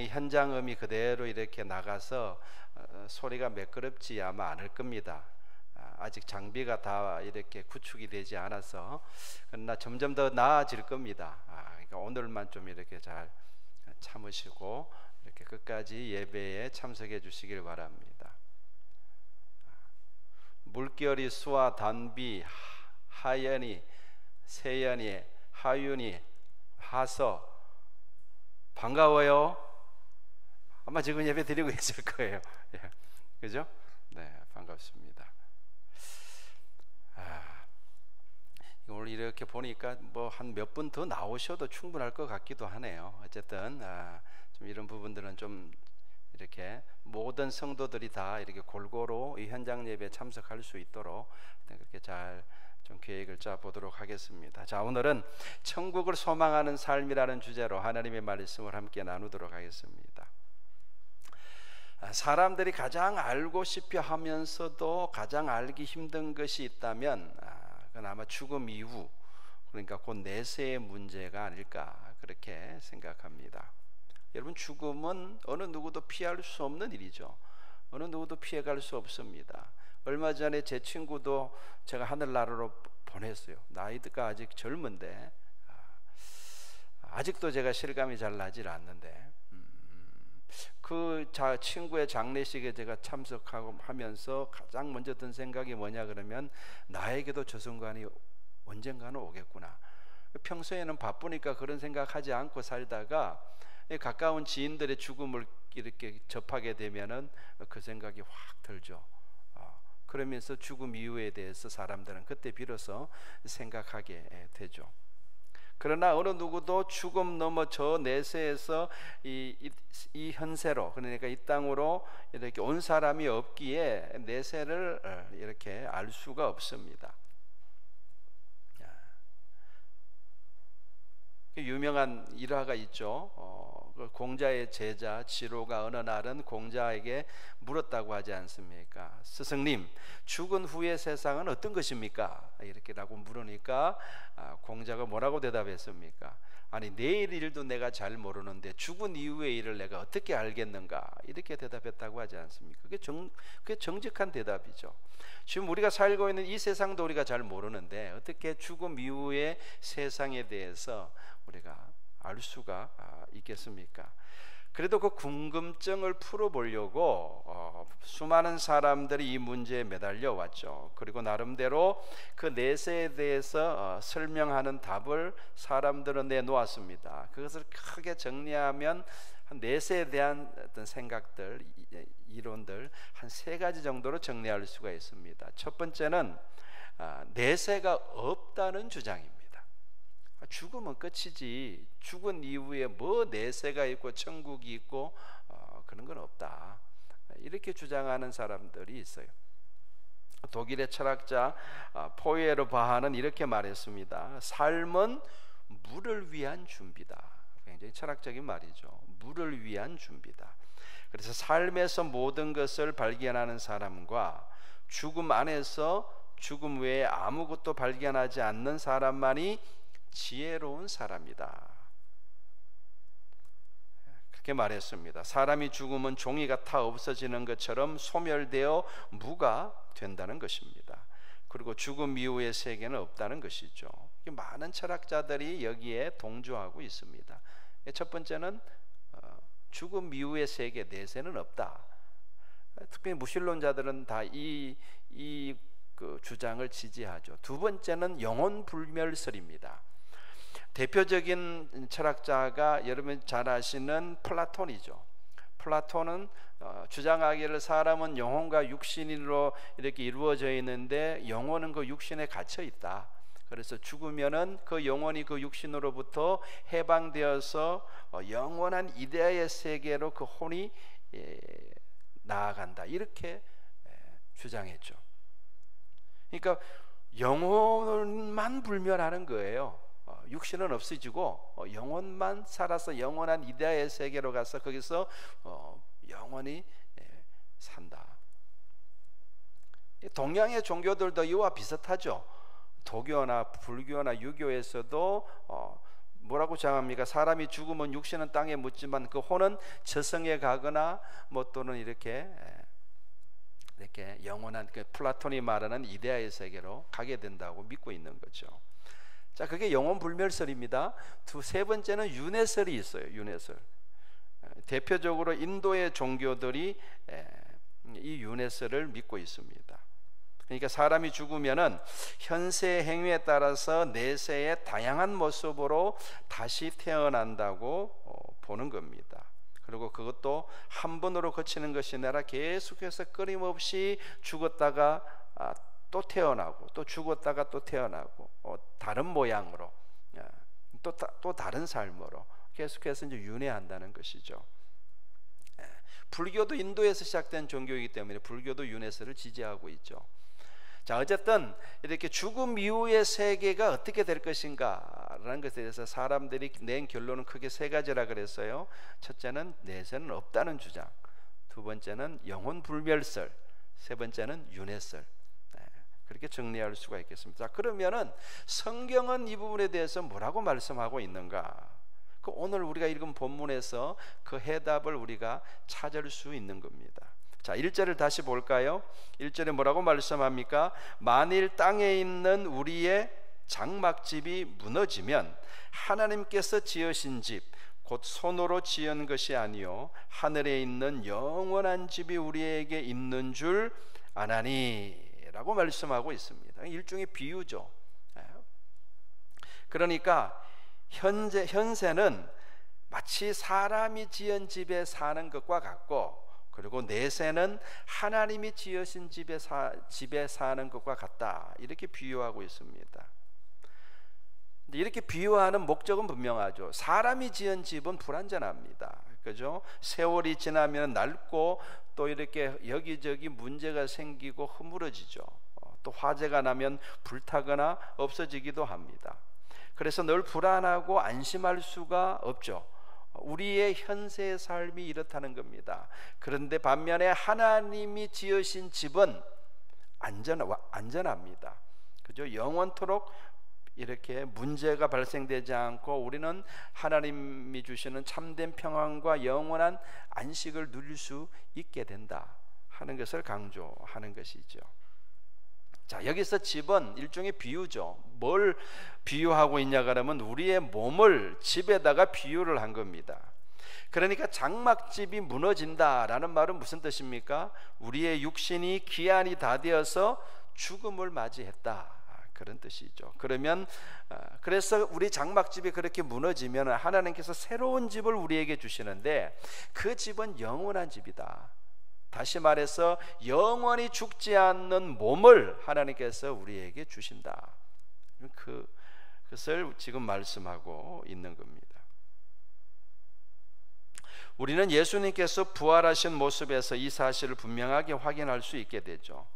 현장음이 그대로 이렇게 나가서 소리가 매끄럽지 아마 않을 겁니다. 아직 장비가 다 이렇게 구축이 되지 않아서, 그러나 점점 더 나아질 겁니다. 그러니까 오늘만 좀 이렇게 잘 참으시고 이렇게 끝까지 예배에 참석해 주시길 바랍니다. 물결이 수와 단비, 하연이, 세연이, 하윤이, 하서 반가워요. 아마 지금 예배 드리고 있을 거예요. 예. 그죠? 네, 반갑습니다. 오늘 이렇게 보니까 뭐 한 몇 분 더 나오셔도 충분할 것 같기도 하네요. 어쨌든 좀 이런 부분들은 좀 이렇게 모든 성도들이 다 이렇게 골고루 이 현장 예배에 참석할 수 있도록 그렇게 잘 좀 계획을 짜 보도록 하겠습니다. 자, 오늘은 천국을 소망하는 삶이라는 주제로 하나님의 말씀을 함께 나누도록 하겠습니다. 사람들이 가장 알고 싶어 하면서도 가장 알기 힘든 것이 있다면 그건 아마 죽음 이후, 그러니까 곧 내세의 문제가 아닐까 그렇게 생각합니다. 여러분, 죽음은 어느 누구도 피할 수 없는 일이죠. 어느 누구도 피해갈 수 없습니다. 얼마 전에 제 친구도 제가 하늘나라로 보냈어요. 나이가 아직 젊은데 아직도 제가 실감이 잘 나질 않는데 그 친구의 장례식에 제가 참석하고 하면서 가장 먼저 든 생각이 뭐냐 그러면, 나에게도 저 순간이 언젠가는 오겠구나. 평소에는 바쁘니까 그런 생각하지 않고 살다가 가까운 지인들의 죽음을 이렇게 접하게 되면은 그 생각이 확 들죠. 그러면서 죽음 이후에 대해서 사람들은 그때 비로소 생각하게 되죠. 그러나 어느 누구도 죽음 넘어 저 내세에서 이 현세로, 그러니까 이 땅으로 이렇게 온 사람이 없기에 내세를 이렇게 알 수가 없습니다. 유명한 일화가 있죠. 공자의 제자 지로가 어느 날은 공자에게 물었다고 하지 않습니까? 스승님, 죽은 후의 세상은 어떤 것입니까? 이렇게라고 물으니까 공자가 뭐라고 대답했습니까? 아니, 내일 일도 내가 잘 모르는데 죽은 이후의 일을 내가 어떻게 알겠는가? 이렇게 대답했다고 하지 않습니까? 그게 정직한 대답이죠. 지금 우리가 살고 있는 이 세상도 우리가 잘 모르는데 어떻게 죽음 이후의 세상에 대해서 우리가 알 수가 있겠습니까? 그래도 그 궁금증을 풀어보려고 수많은 사람들이 이 문제에 매달려 왔죠. 그리고 나름대로 그 내세에 대해서 설명하는 답을 사람들은 내놓았습니다. 그것을 크게 정리하면 내세에 대한 어떤 생각들, 이론들 한 3가지 정도로 정리할 수가 있습니다. 첫 번째는 내세가 없다는 주장입니다. 죽으면 끝이지, 죽은 이후에 뭐 내세가 있고 천국이 있고 그런 건 없다, 이렇게 주장하는 사람들이 있어요. 독일의 철학자 포에르바하는 이렇게 말했습니다. 삶은 물을 위한 준비다. 굉장히 철학적인 말이죠. 물을 위한 준비다. 그래서 삶에서 모든 것을 발견하는 사람과 죽음 안에서 죽음 외에 아무것도 발견하지 않는 사람만이 지혜로운 사람이다. 그렇게 말했습니다. 사람이 죽으면 종이가 타 없어지는 것처럼 소멸되어 무가 된다는 것입니다. 그리고 죽음 이후의 세계는 없다는 것이죠. 많은 철학자들이 여기에 동조하고 있습니다. 첫 번째는 죽음 이후의 세계, 내세는 없다. 특히 무신론자들은 다 그 주장을 지지하죠. 두 번째는 영혼 불멸설입니다. 대표적인 철학자가 여러분 잘 아시는 플라톤이죠. 플라톤은 주장하기를 사람은 영혼과 육신으로 이렇게 이루어져 있는데 영혼은 그 육신에 갇혀 있다. 그래서 죽으면은 그 영혼이 그 육신으로부터 해방되어서 영원한 이데아의 세계로 그 혼이 나아간다, 이렇게 주장했죠. 그러니까 영혼만 불멸하는 거예요. 육신은 없어지고 영혼만 살아서 영원한 이데아의 세계로 가서 거기서 영원히 산다. 동양의 종교들도 이와 비슷하죠. 도교나 불교나 유교에서도 뭐라고 주장합니까? 사람이 죽으면 육신은 땅에 묻지만 그 혼은 저승에 가거나 뭐 또는 이렇게 영원한 그 플라톤이 말하는 이데아의 세계로 가게 된다고 믿고 있는 거죠. 자, 그게 영혼 불멸설입니다. 세 번째는 윤회설이 있어요. 윤회설. 대표적으로 인도의 종교들이 이 윤회설을 믿고 있습니다. 그러니까 사람이 죽으면은 현세 행위에 따라서 내세의 다양한 모습으로 다시 태어난다고 보는 겁니다. 그리고 그것도 한 번으로 거치는 것이 아니라 계속해서 끊임없이 죽었다가 또 태어나고 또 죽었다가 또 태어나고 다른 모양으로 또 다른 삶으로 계속해서 이제 윤회한다는 것이죠. 불교도 인도에서 시작된 종교이기 때문에 불교도 윤회설을 지지하고 있죠. 자, 어쨌든 이렇게 죽음 이후의 세계가 어떻게 될 것인가라는 것에 대해서 사람들이 낸 결론은 크게 세 가지라 그랬어요. 첫째는 내세는 없다는 주장, 두 번째는 영혼 불멸설, 세 번째는 윤회설. 그렇게 정리할 수가 있겠습니다. 자, 그러면은 성경은 이 부분에 대해서 뭐라고 말씀하고 있는가? 그 오늘 우리가 읽은 본문에서 그 해답을 우리가 찾을 수 있는 겁니다. 자, 1절을 다시 볼까요? 1절에 뭐라고 말씀합니까? 만일 땅에 있는 우리의 장막집이 무너지면 하나님께서 지으신 집 곧 손으로 지은 것이 아니요 하늘에 있는 영원한 집이 우리에게 있는 줄 아나니 라고 말씀하고 있습니다. 일종의 비유죠. 그러니까 현세는 마치 사람이 지은 집에 사는 것과 같고, 그리고 내세는 하나님이 지으신 집에 사는 것과 같다, 이렇게 비유하고 있습니다. 이렇게 비유하는 목적은 분명하죠. 사람이 지은 집은 불완전합니다. 그죠? 세월이 지나면 낡고 또 이렇게 여기저기 문제가 생기고 허물어지죠. 또 화재가 나면 불타거나 없어지기도 합니다. 그래서 늘 불안하고 안심할 수가 없죠. 우리의 현세의 삶이 이렇다는 겁니다. 그런데 반면에 하나님이 지으신 집은 안전합니다. 그죠? 영원토록 이렇게 문제가 발생되지 않고 우리는 하나님이 주시는 참된 평안과 영원한 안식을 누릴 수 있게 된다 하는 것을 강조하는 것이죠. 자, 여기서 집은 일종의 비유죠. 뭘 비유하고 있냐 그러면 우리의 몸을 집에다가 비유를 한 겁니다. 그러니까 장막집이 무너진다라는 말은 무슨 뜻입니까? 우리의 육신이 기한이 다 되어서 죽음을 맞이했다, 그런 뜻이죠. 그러면 그래서 우리 장막집이 그렇게 무너지면 하나님께서 새로운 집을 우리에게 주시는데 그 집은 영원한 집이다. 다시 말해서 영원히 죽지 않는 몸을 하나님께서 우리에게 주신다. 그것을 지금 말씀하고 있는 겁니다. 우리는 예수님께서 부활하신 모습에서 이 사실을 분명하게 확인할 수 있게 되죠.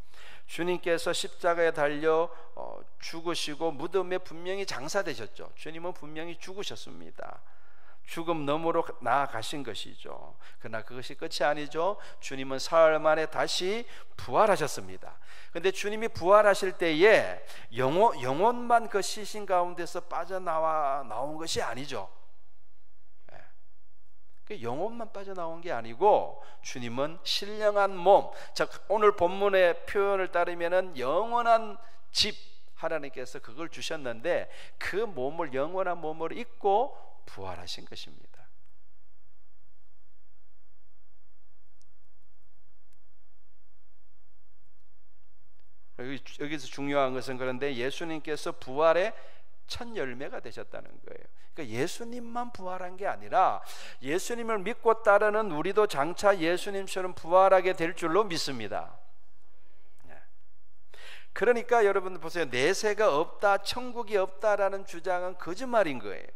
주님께서 십자가에 달려 죽으시고 무덤에 분명히 장사되셨죠. 주님은 분명히 죽으셨습니다. 죽음 너머로 나아가신 것이죠. 그러나 그것이 끝이 아니죠. 주님은 사흘 만에 다시 부활하셨습니다. 그런데 주님이 부활하실 때에 영혼만 그 시신 가운데서 빠져나온 것이 아니죠. 영혼만 빠져나온 게 아니고 주님은 신령한 몸, 즉 오늘 본문의 표현을 따르면은 영원한 집, 하나님께서 그걸 주셨는데 그 몸을, 영원한 몸을 입고 부활하신 것입니다. 여기서 중요한 것은, 그런데 예수님께서 부활의 첫 열매가 되셨다는 거예요. 그러니까 예수님만 부활한 게 아니라 예수님을 믿고 따르는 우리도 장차 예수님처럼 부활하게 될 줄로 믿습니다. 그러니까 여러분 보세요. 내세가 없다, 천국이 없다라는 주장은 거짓말인 거예요.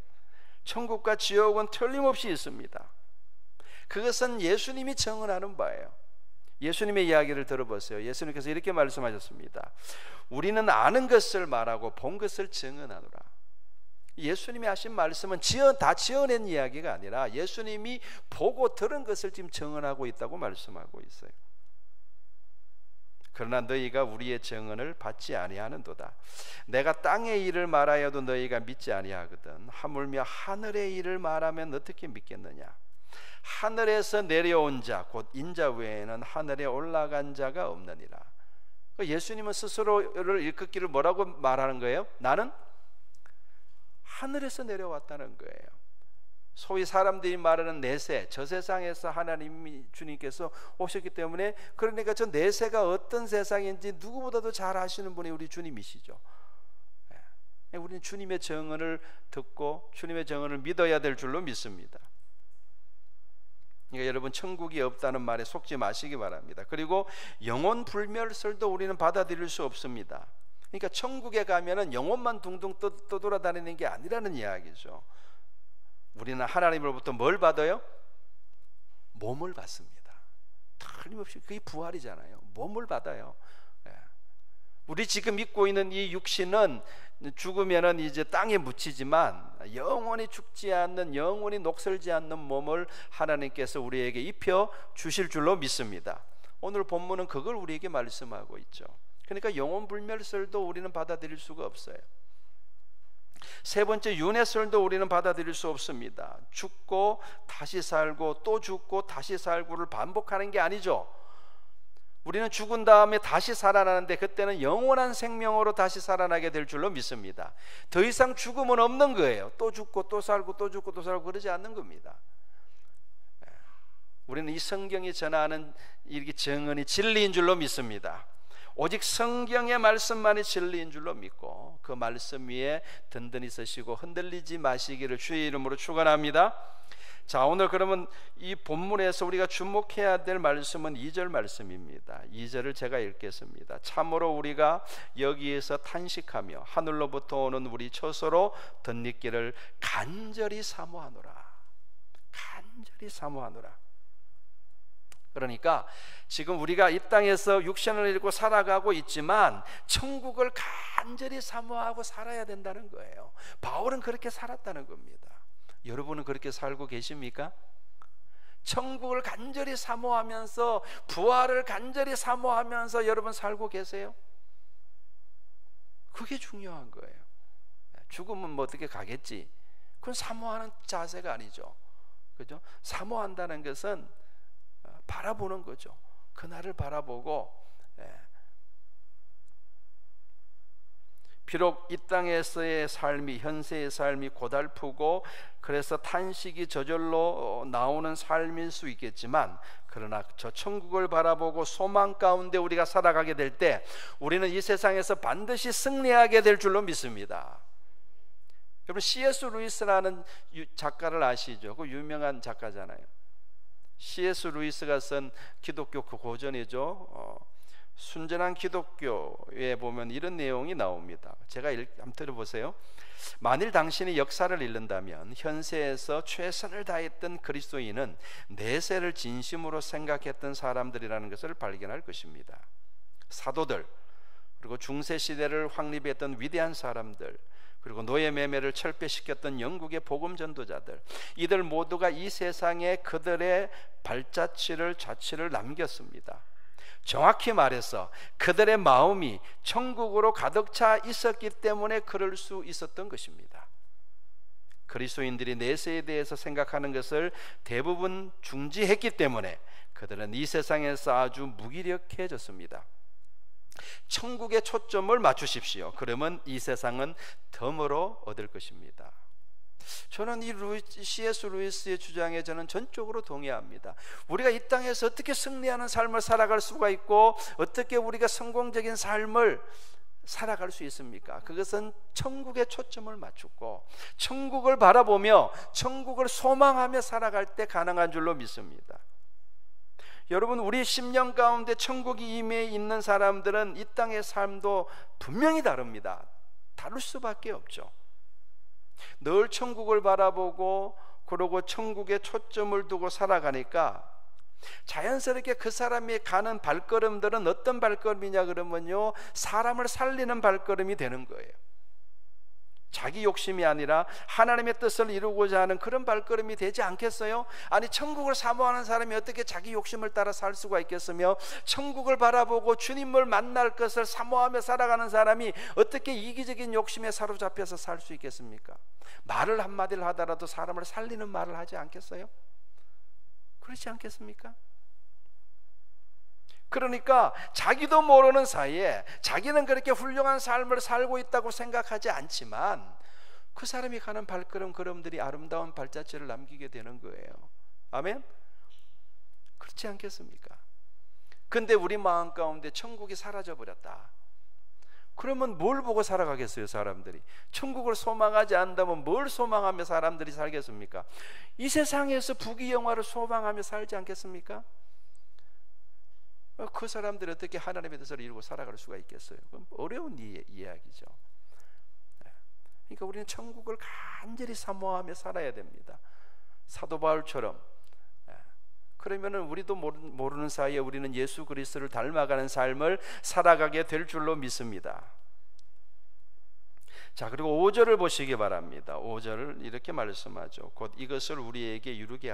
천국과 지옥은 틀림없이 있습니다. 그것은 예수님이 증언하는 바예요. 예수님의 이야기를 들어보세요. 예수님께서 이렇게 말씀하셨습니다. 우리는 아는 것을 말하고 본 것을 증언하노라. 예수님이 하신 말씀은 다 지어낸 이야기가 아니라 예수님이 보고 들은 것을 지금 증언하고 있다고 말씀하고 있어요. 그러나 너희가 우리의 증언을 받지 아니하는도다. 내가 땅의 일을 말하여도 너희가 믿지 아니하거든. 하물며 하늘의 일을 말하면 어떻게 믿겠느냐? 하늘에서 내려온 자 곧 인자 외에는 하늘에 올라간 자가 없느니라. 예수님은 스스로를 일컫기를 뭐라고 말하는 거예요? 나는 하늘에서 내려왔다는 거예요. 소위 사람들이 말하는 내세, 저 세상에서 하나님이 주님께서 오셨기 때문에, 그러니까 저 내세가 어떤 세상인지 누구보다도 잘 아시는 분이 우리 주님이시죠. 우리는 주님의 증언을 듣고 주님의 증언을 믿어야 될 줄로 믿습니다. 그러니까 여러분, 천국이 없다는 말에 속지 마시기 바랍니다. 그리고 영혼 불멸설도 우리는 받아들일 수 없습니다. 그러니까 천국에 가면은 영혼만 둥둥 떠돌아다니는 게 아니라는 이야기죠. 우리는 하나님으로부터 뭘 받아요? 몸을 받습니다. 틀림없이 그게 부활이잖아요. 몸을 받아요. 우리 지금 믿고 있는 이 육신은 죽으면은 이제 땅에 묻히지만 영원히 죽지 않는, 영원히 녹슬지 않는 몸을 하나님께서 우리에게 입혀 주실 줄로 믿습니다. 오늘 본문은 그걸 우리에게 말씀하고 있죠. 그러니까 영혼 불멸설도 우리는 받아들일 수가 없어요. 세 번째, 윤회설도 우리는 받아들일 수 없습니다. 죽고 다시 살고 또 죽고 다시 살고를 반복하는 게 아니죠. 우리는 죽은 다음에 다시 살아나는데 그때는 영원한 생명으로 다시 살아나게 될 줄로 믿습니다. 더 이상 죽음은 없는 거예요. 또 죽고 또 살고 또 죽고 또 살고 그러지 않는 겁니다. 우리는 이 성경이 전하는 이렇게 증언이 진리인 줄로 믿습니다. 오직 성경의 말씀만이 진리인 줄로 믿고 그 말씀 위에 든든히 서시고 흔들리지 마시기를 주의 이름으로 축원합니다. 자, 오늘 그러면 이 본문에서 우리가 주목해야 될 말씀은 2절 말씀입니다. 2절을 제가 읽겠습니다. 참으로 우리가 여기에서 탄식하며 하늘로부터 오는 우리 처소로 덧입기를 간절히 사모하노라. 간절히 사모하노라. 그러니까 지금 우리가 이 땅에서 육신을 입고 살아가고 있지만 천국을 간절히 사모하고 살아야 된다는 거예요. 바울은 그렇게 살았다는 겁니다. 여러분은 그렇게 살고 계십니까? 천국을 간절히 사모하면서, 부활을 간절히 사모하면서 여러분 살고 계세요? 그게 중요한 거예요. 죽으면 뭐 어떻게 가겠지? 그건 사모하는 자세가 아니죠. 그죠? 사모한다는 것은 바라보는 거죠. 그날을 바라보고, 비록 이 땅에서의 삶이, 현세의 삶이 고달프고 그래서 탄식이 저절로 나오는 삶일 수 있겠지만, 그러나 저 천국을 바라보고 소망 가운데 우리가 살아가게 될 때 우리는 이 세상에서 반드시 승리하게 될 줄로 믿습니다. 여러분, C.S. 루이스라는 작가를 아시죠? 그 유명한 작가잖아요. C.S. 루이스가 쓴 기독교 그 고전이죠. 순전한 기독교에 보면 이런 내용이 나옵니다. 제가 한번 들어보세요. 만일 당신이 역사를 읽는다면 현세에서 최선을 다했던 그리스도인은 내세를 진심으로 생각했던 사람들이라는 것을 발견할 것입니다. 사도들, 그리고 중세시대를 확립했던 위대한 사람들, 그리고 노예 매매를 철폐시켰던 영국의 복음 전도자들, 이들 모두가 이 세상에 그들의 발자취를, 자취를 남겼습니다. 정확히 말해서 그들의 마음이 천국으로 가득 차 있었기 때문에 그럴 수 있었던 것입니다. 그리스도인들이 내세에 대해서 생각하는 것을 대부분 중지했기 때문에 그들은 이 세상에서 아주 무기력해졌습니다. 천국에 초점을 맞추십시오. 그러면 이 세상은 덤으로 얻을 것입니다. 저는 이 C.S. 루이스의 주장에 저는 전적으로 동의합니다. 우리가 이 땅에서 어떻게 승리하는 삶을 살아갈 수가 있고 어떻게 우리가 성공적인 삶을 살아갈 수 있습니까? 그것은 천국에 초점을 맞추고 천국을 바라보며 천국을 소망하며 살아갈 때 가능한 줄로 믿습니다. 여러분, 우리 심령 가운데 천국이 임해 있는 사람들은 이 땅의 삶도 분명히 다릅니다. 다를 수밖에 없죠. 늘 천국을 바라보고 그러고 천국에 초점을 두고 살아가니까 자연스럽게 그 사람이 가는 발걸음들은 어떤 발걸음이냐 그러면요, 사람을 살리는 발걸음이 되는 거예요. 자기 욕심이 아니라 하나님의 뜻을 이루고자 하는 그런 발걸음이 되지 않겠어요? 아니, 천국을 사모하는 사람이 어떻게 자기 욕심을 따라 살 수가 있겠으며, 천국을 바라보고 주님을 만날 것을 사모하며 살아가는 사람이 어떻게 이기적인 욕심에 사로잡혀서 살 수 있겠습니까? 말을 한마디를 하더라도 사람을 살리는 말을 하지 않겠어요? 그렇지 않겠습니까? 그러니까 자기도 모르는 사이에 자기는 그렇게 훌륭한 삶을 살고 있다고 생각하지 않지만 그 사람이 가는 걸음들이 아름다운 발자취를 남기게 되는 거예요. 아멘? 그렇지 않겠습니까? 근데 우리 마음 가운데 천국이 사라져 버렸다. 그러면 뭘 보고 살아가겠어요, 사람들이? 천국을 소망하지 않는다면 뭘 소망하며 사람들이 살겠습니까? 이 세상에서 부귀영화를 소망하며 살지 않겠습니까? 그 사람들이 어떻게 하나님의 뜻을 이루고 살아갈 수가 있겠어요? 그럼 어려운 이야기죠. 그러니까 우리는 천국을 간절히 사모하며 살아야 됩니다. 사도 바울처럼. 그러면은 우리도 모르는 사이에 우리는 예수 그리스도를 닮아가는 삶을 살아가게 될 줄로 믿습니다. 자, 그리고 5절을 보시기 바랍니다. 5절을 이렇게 말씀하죠. 곧 이것을 우리에게 이루게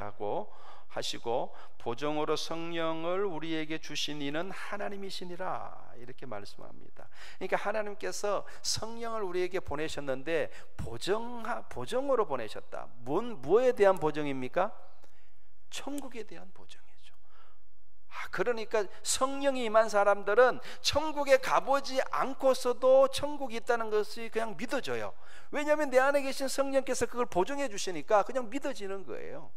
하시고 보정으로 성령을 우리에게 주신 이는 하나님이시니라, 이렇게 말씀합니다. 그러니까 하나님께서 성령을 우리에게 보내셨는데 보정으로 보내셨다. 뭐에 대한 보정입니까? 천국에 대한 보정이죠. 그러니까 성령이 임한 사람들은 천국에 가보지 않고서도 천국이 있다는 것이 그냥 믿어져요. 왜냐하면 내 안에 계신 성령께서 그걸 보증해 주시니까 그냥 믿어지는 거예요.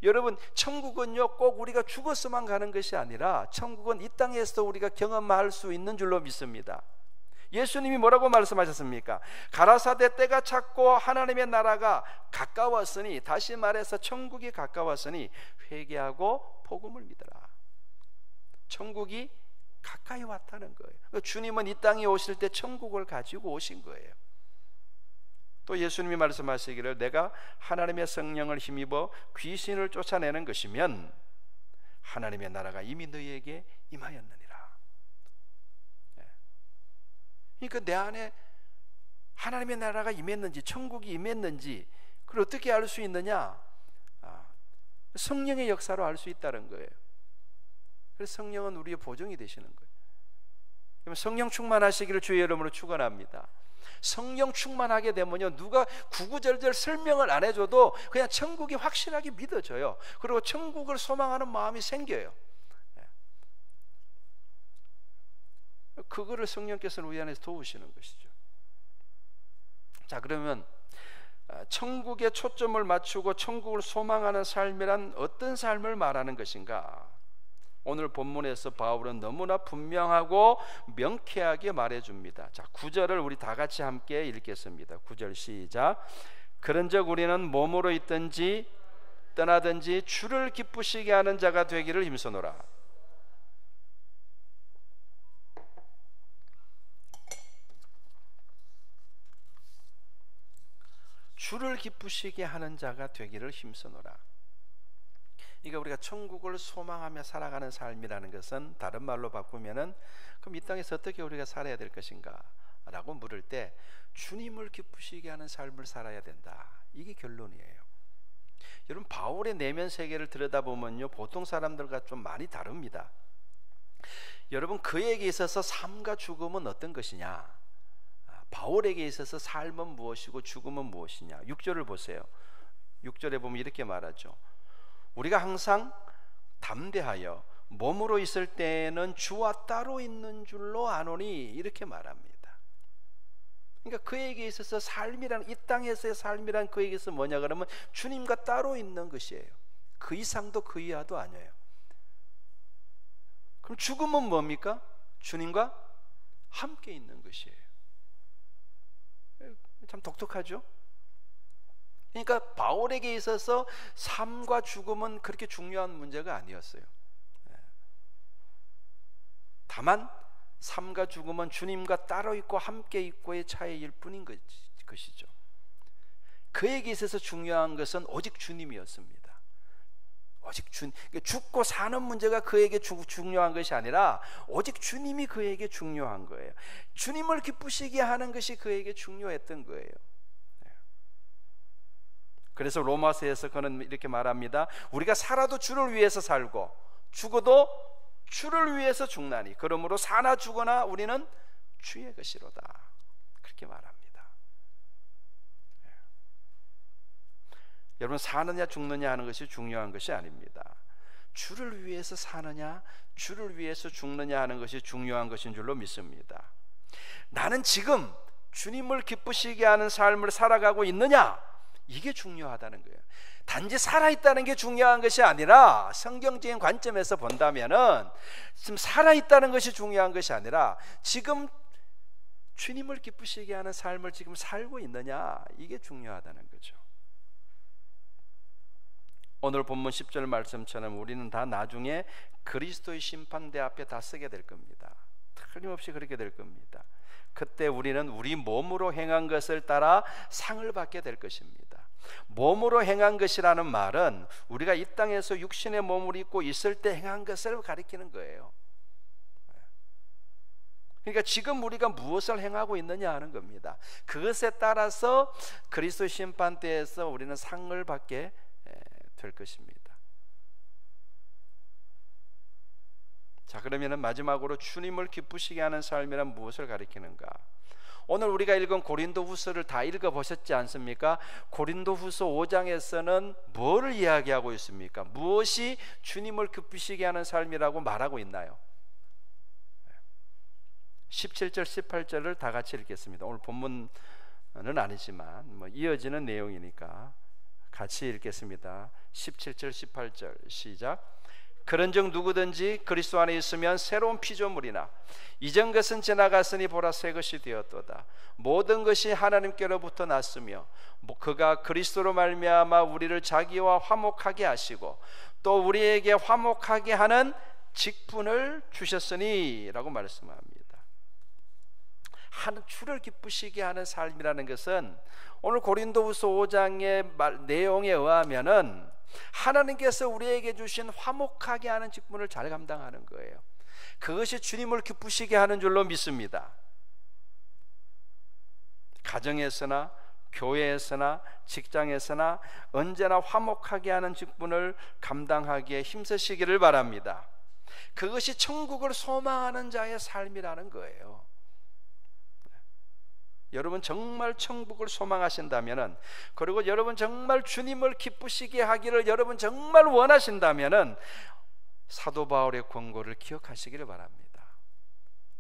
여러분, 천국은요 꼭 우리가 죽어서만 가는 것이 아니라 천국은 이 땅에서 우리가 경험할 수 있는 줄로 믿습니다. 예수님이 뭐라고 말씀하셨습니까? 가라사대 때가 찼고 하나님의 나라가 가까웠으니, 다시 말해서 천국이 가까웠으니 회개하고 복음을 믿어라. 천국이 가까이 왔다는 거예요. 주님은 이 땅에 오실 때 천국을 가지고 오신 거예요. 또 예수님이 말씀하시기를 내가 하나님의 성령을 힘입어 귀신을 쫓아내는 것이면 하나님의 나라가 이미 너희에게 임하였느니라. 그러니까 내 안에 하나님의 나라가 임했는지, 천국이 임했는지 그걸 어떻게 알 수 있느냐? 성령의 역사로 알 수 있다는 거예요. 그래서 성령은 우리의 보증이 되시는 거예요. 그러면 성령 충만하시기를 주의 이름으로 축원합니다. 성령 충만하게 되면요, 누가 구구절절 설명을 안 해줘도 그냥 천국이 확실하게 믿어져요. 그리고 천국을 소망하는 마음이 생겨요. 그거를 성령께서는 우리 안에서 도우시는 것이죠. 자, 그러면 천국에 초점을 맞추고 천국을 소망하는 삶이란 어떤 삶을 말하는 것인가? 오늘 본문에서 바울은 너무나 분명하고 명쾌하게 말해줍니다. 자, 9절을 우리 다 같이 함께 읽겠습니다. 9절 시작. 그런즉 우리는 몸으로 있든지 떠나든지 주를 기쁘시게 하는 자가 되기를 힘쓰노라. 주를 기쁘시게 하는 자가 되기를 힘쓰노라. 그러니까 우리가 천국을 소망하며 살아가는 삶이라는 것은 다른 말로 바꾸면은 그럼 이 땅에서 어떻게 우리가 살아야 될 것인가 라고 물을 때 주님을 기쁘시게 하는 삶을 살아야 된다. 이게 결론이에요. 여러분, 바울의 내면 세계를 들여다보면요, 보통 사람들과 좀 많이 다릅니다. 여러분, 그에게 있어서 삶과 죽음은 어떤 것이냐? 바울에게 있어서 삶은 무엇이고 죽음은 무엇이냐? 6절을 보세요. 6절에 보면 이렇게 말하죠. 우리가 항상 담대하여 몸으로 있을 때에는 주와 따로 있는 줄로 아노니, 이렇게 말합니다. 그러니까 그에게 있어서 삶이란, 이 땅에서의 삶이란 그에게서 뭐냐 그러면 주님과 따로 있는 것이에요. 그 이상도 그 이하도 아니에요. 그럼 죽음은 뭡니까? 주님과 함께 있는 것이에요. 참 독특하죠? 그러니까 바울에게 있어서 삶과 죽음은 그렇게 중요한 문제가 아니었어요. 다만 삶과 죽음은 주님과 따로 있고 함께 있고의 차이일 뿐인 것이죠. 그에게 있어서 중요한 것은 오직 주님이었습니다. 오직 죽고 사는 문제가 그에게 중요한 것이 아니라 오직 주님이 그에게 중요한 거예요. 주님을 기쁘시게 하는 것이 그에게 중요했던 거예요. 그래서 로마서에서 그는 이렇게 말합니다. 우리가 살아도 주를 위해서 살고 죽어도 주를 위해서 죽나니 그러므로 사나 죽거나 우리는 주의 것이로다. 그렇게 말합니다. 여러분, 사느냐 죽느냐 하는 것이 중요한 것이 아닙니다. 주를 위해서 사느냐 주를 위해서 죽느냐 하는 것이 중요한 것인 줄로 믿습니다. 나는 지금 주님을 기쁘시게 하는 삶을 살아가고 있느냐, 이게 중요하다는 거예요. 단지 살아있다는 게 중요한 것이 아니라, 성경적인 관점에서 본다면은 지금 살아있다는 것이 중요한 것이 아니라 지금 주님을 기쁘시게 하는 삶을 지금 살고 있느냐, 이게 중요하다는 거죠. 오늘 본문 10절 말씀처럼 우리는 다 나중에 그리스도의 심판대 앞에 다 서게 될 겁니다. 틀림없이 그렇게 될 겁니다. 그때 우리는 우리 몸으로 행한 것을 따라 상을 받게 될 것입니다. 몸으로 행한 것이라는 말은 우리가 이 땅에서 육신의 몸을 입고 있을 때 행한 것을 가리키는 거예요. 그러니까 지금 우리가 무엇을 행하고 있느냐 하는 겁니다. 그것에 따라서 그리스도 심판대에서 우리는 상을 받게 될 것입니다. 자, 그러면 마지막으로 주님을 기쁘시게 하는 삶이란 무엇을 가리키는가? 오늘 우리가 읽은 고린도후서를 다 읽어보셨지 않습니까? 고린도후서 5장에서는 뭐를 이야기하고 있습니까? 무엇이 주님을 기쁘시게 하는 삶이라고 말하고 있나요? 17절 18절을 다 같이 읽겠습니다. 오늘 본문은 아니지만 이어지는 내용이니까 같이 읽겠습니다. 17절 18절 시작. 그런즉 누구든지 그리스도 안에 있으면 새로운 피조물이나 이전 것은 지나갔으니 보라 새 것이 되었도다. 모든 것이 하나님께로부터 났으며 그가 그리스도로 말미암아 우리를 자기와 화목하게 하시고 또 우리에게 화목하게 하는 직분을 주셨으니 라고 말씀합니다. 주를 기쁘시게 하는 삶이라는 것은 오늘 고린도후서 5장의 내용에 의하면은 하나님께서 우리에게 주신 화목하게 하는 직분을 잘 감당하는 거예요. 그것이 주님을 기쁘시게 하는 줄로 믿습니다. 가정에서나 교회에서나 직장에서나 언제나 화목하게 하는 직분을 감당하기에 힘쓰시기를 바랍니다. 그것이 천국을 소망하는 자의 삶이라는 거예요. 여러분 정말 천국을 소망하신다면은, 그리고 여러분 정말 주님을 기쁘시게 하기를 여러분 정말 원하신다면은 사도 바울의 권고를 기억하시기를 바랍니다.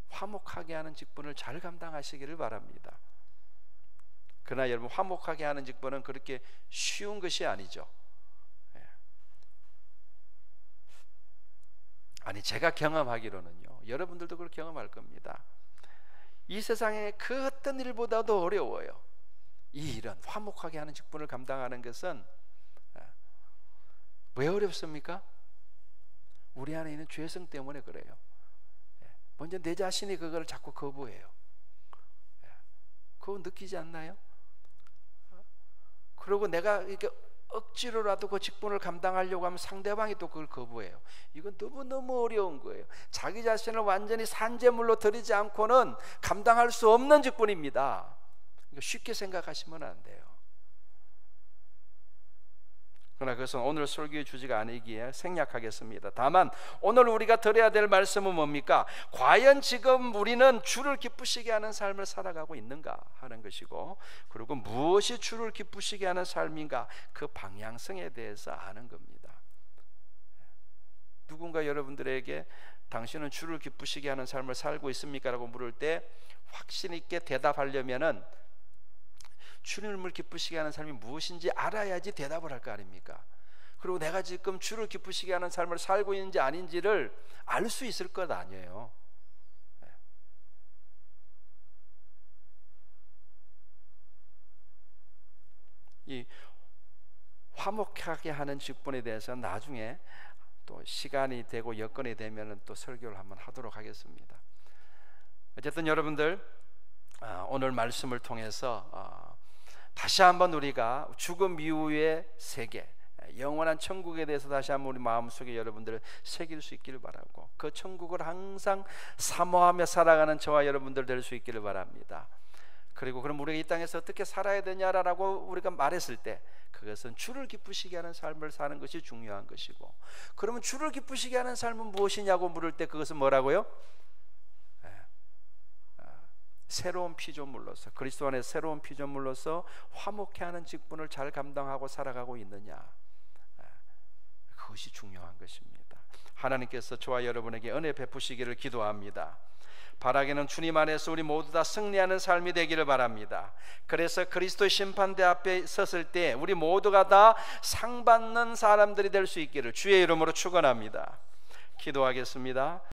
화목하게 하는 직분을 잘 감당하시기를 바랍니다. 그러나 여러분, 화목하게 하는 직분은 그렇게 쉬운 것이 아니죠. 아니, 제가 경험하기로는요, 여러분들도 그걸 경험할 겁니다. 이 세상에 그 어떤 일보다도 어려워요. 이 일은, 화목하게 하는 직분을 감당하는 것은 왜 어렵습니까? 우리 안에 있는 죄성 때문에 그래요. 먼저 내 자신이 그걸 자꾸 거부해요. 그거 느끼지 않나요? 그리고 내가 이렇게 억지로라도 그 직분을 감당하려고 하면 상대방이 또 그걸 거부해요. 이건 너무너무 어려운 거예요. 자기 자신을 완전히 산재물로 들이지 않고는 감당할 수 없는 직분입니다. 그러니까 쉽게 생각하시면 안 돼요. 그러나 그것은 오늘 설교의 주제가 아니기에 생략하겠습니다. 다만 오늘 우리가 들어야 될 말씀은 뭡니까? 과연 지금 우리는 주를 기쁘시게 하는 삶을 살아가고 있는가 하는 것이고, 그리고 무엇이 주를 기쁘시게 하는 삶인가, 그 방향성에 대해서 아는 겁니다. 누군가 여러분들에게 당신은 주를 기쁘시게 하는 삶을 살고 있습니까? 라고 물을 때 확신 있게 대답하려면은 주님을 기쁘시게 하는 삶이 무엇인지 알아야지 대답을 할 거 아닙니까? 그리고 내가 지금 주를 기쁘시게 하는 삶을 살고 있는지 아닌지를 알 수 있을 것 아니에요. 이 화목하게 하는 직분에 대해서는 나중에 또 시간이 되고 여건이 되면 또 설교를 한번 하도록 하겠습니다. 어쨌든 여러분들, 오늘 말씀을 통해서 다시 한번 우리가 죽음 이후의 세계, 영원한 천국에 대해서 다시 한번 우리 마음속에 여러분들을 새길 수 있기를 바라고, 그 천국을 항상 사모하며 살아가는 저와 여러분들 될 수 있기를 바랍니다. 그리고 그럼 우리가 이 땅에서 어떻게 살아야 되냐라고 우리가 말했을 때, 그것은 주를 기쁘시게 하는 삶을 사는 것이 중요한 것이고, 그러면 주를 기쁘시게 하는 삶은 무엇이냐고 물을 때 그것은 뭐라고요? 새로운 피조물로서, 그리스도 안에 새로운 피조물로서 화목해 하는 직분을 잘 감당하고 살아가고 있느냐, 그것이 중요한 것입니다. 하나님께서 저와 여러분에게 은혜 베푸시기를 기도합니다. 바라기는 주님 안에서 우리 모두 다 승리하는 삶이 되기를 바랍니다. 그래서 그리스도의 심판대 앞에 섰을 때 우리 모두가 다 상 받는 사람들이 될 수 있기를 주의 이름으로 축원합니다. 기도하겠습니다.